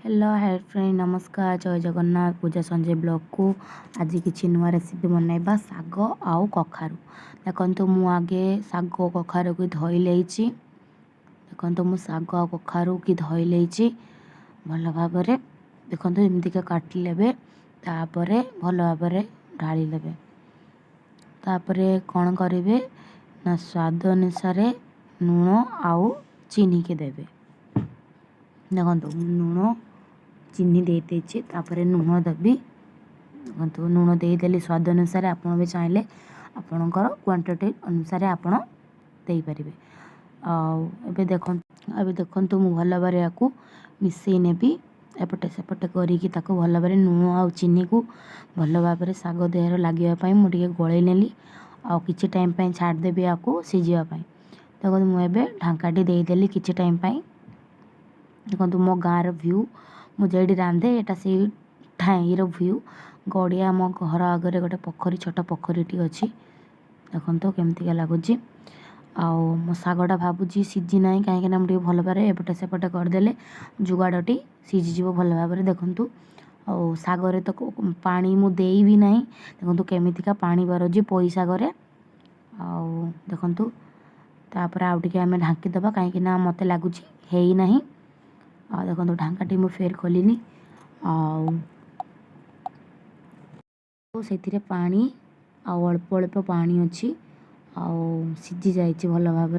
Hello hi friend नमस्कार जय जगन्नाथ पूजा Sanjay blog को आज किसी नुआ रेसिपी बनइबा साग आउ कखारु देखो मु आगे साग कखारु की धोई लेछि देखो मु साग आ कखारु की धोई लेछि भल भाव देखो एमती काटि लेबे तापरे भल भाव ढाली लेबे तापरे कौन करेंगे ना स्वाद अनुसार लुण आउ चीनी के देबे देखो लुण चीनी दे देछि तापरे लुण देबी देखो लुण देदेली स्वाद अनुसार आपन भी चाहिले आपणकर क्वांटिटी अनुसार आपन दे परिबे एबे देखो मु भल भाव या मिसई नेबी एपटे सेपटे करिकी ताको भल भाव लुण आ चीनी को भल भाव साग देहर लगे मुझे गोल नेली आ किछि टाइम पे छाड़ देबी या सीझा देखो मुझे ढांकाटी देदेली किछि टाइम पे देखो मो गाँव व्यू मुझे रांधे यहाँ से ठाईर व्यू गड़िया मो घर आगे गोटे पोखरी छोट पोखरीटी अच्छी देखो केमती लगुच मो सागटा भावुची सीझी ना कहीं मुझे भल भाव एपटे सेपटे करदे जुगाड़ी सीझीज भल भाव देखु सागर तो पानी मुझे भी ना देखो केमितिका पानी बारुची पोई सागर देखु तापर आउ टे आम ढांकीदबा कहीं मत लगुच है ना देखो ढांकाटी मु फेर खोलिनी से पानी अल्प अल्प पानी अच्छी सीझी जाइए भल भाव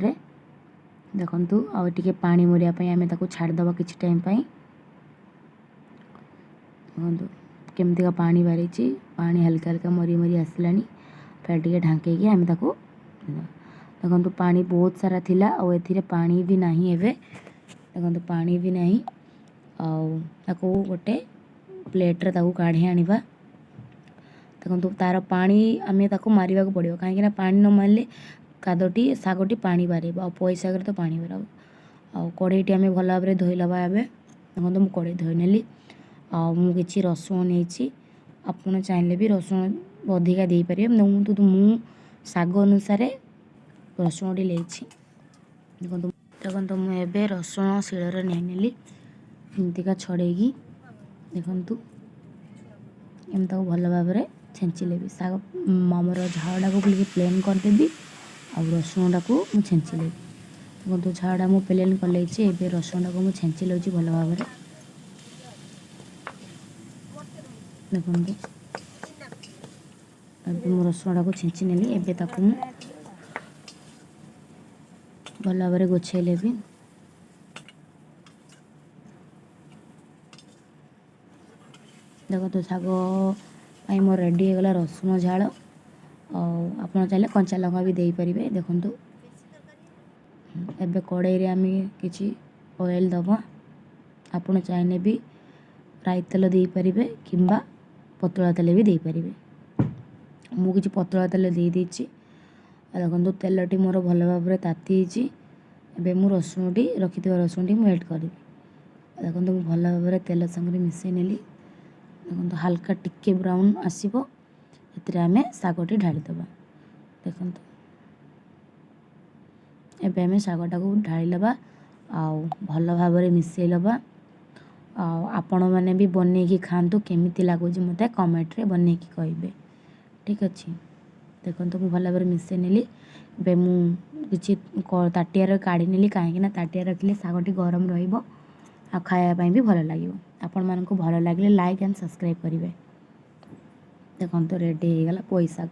देखु आगे पानी मरियापी आम छाड़दबा किसी टाइम देखो केमती पानी बारी पानी हल्का हल्का मरी मरी आसला फिर टे ढांके आम देखो पानी बहुत सारा थिला ए पानी भी नहीं एवे देखो पानी भी नहीं आको गोटे प्लेट्रे काढ़ी आनिबा देखो तार पानी आम मारिबा पड़ो कहीं पानी न मारे कादटी सागटी पानी बारे पोई सागर तो पानी बार आ कड़ईटी आम भल भाव धोईलबा एवं देखो मुझे कड़ई धोई नेली मुझे रसुण नहीं आपड़ चाहिए भी रसुण अधिका दे पारे मु साग अनुसार रसुण टी लेछि देखो मुझे रसुण शिଳରେ नहीं एमतीका छड़ेगी देखु एमती भल भाव छेंची लेबी साग ममर झाड़ा को प्लेन करदेवी आ रसुणटा को मुझे छेंची लेबी देखो झाड़ा मु प्लेन कर लेछि एबे रसुणटा को मुझे छेंची लौची भल भाव देखो मु रसुणटा को छेंची नेली एबे ताको मु भल भाव गोछे लेबी देखो तो साग मोर रेडी हो गला रसुण झाड़ आप चाहिए कंचा लंका भी दे पारे देखु एबे कड़ई आम कि ऑयल दबा आपड़ चाहिए भी राई तेल दे पारे कि पतला तेल भी दे पारे मुझे पतला तेल दे देछि देखो तेलटी मोर भल भाव ताती एबे मु रसुण टी रखि रसुण टी ऐड करी देखो मुझे भल भाव तेल संगे मिसई नेली देखो हल्का टिके ब्राउन आसो आम सागटी ढालीदबा देखो एबे आम सागटा को ढालीदबा भल भाव मिसई लबा आपण मैंने भी बनई खातु केमिति लगुच मत कमेंट रे बनई कहे ठीक अच्छे देखो मुझे भल भाव मिसई नेली एबे मुझे ताटिया काढ़ी नेली कहीं ताटिया रखिले सागटी गरम रहिबो आ खाया भी भल लगे आपण मानक भल लगे लाइक एंड सब्सक्राइब करेंगे देखो रेडी हो गला पोई साग।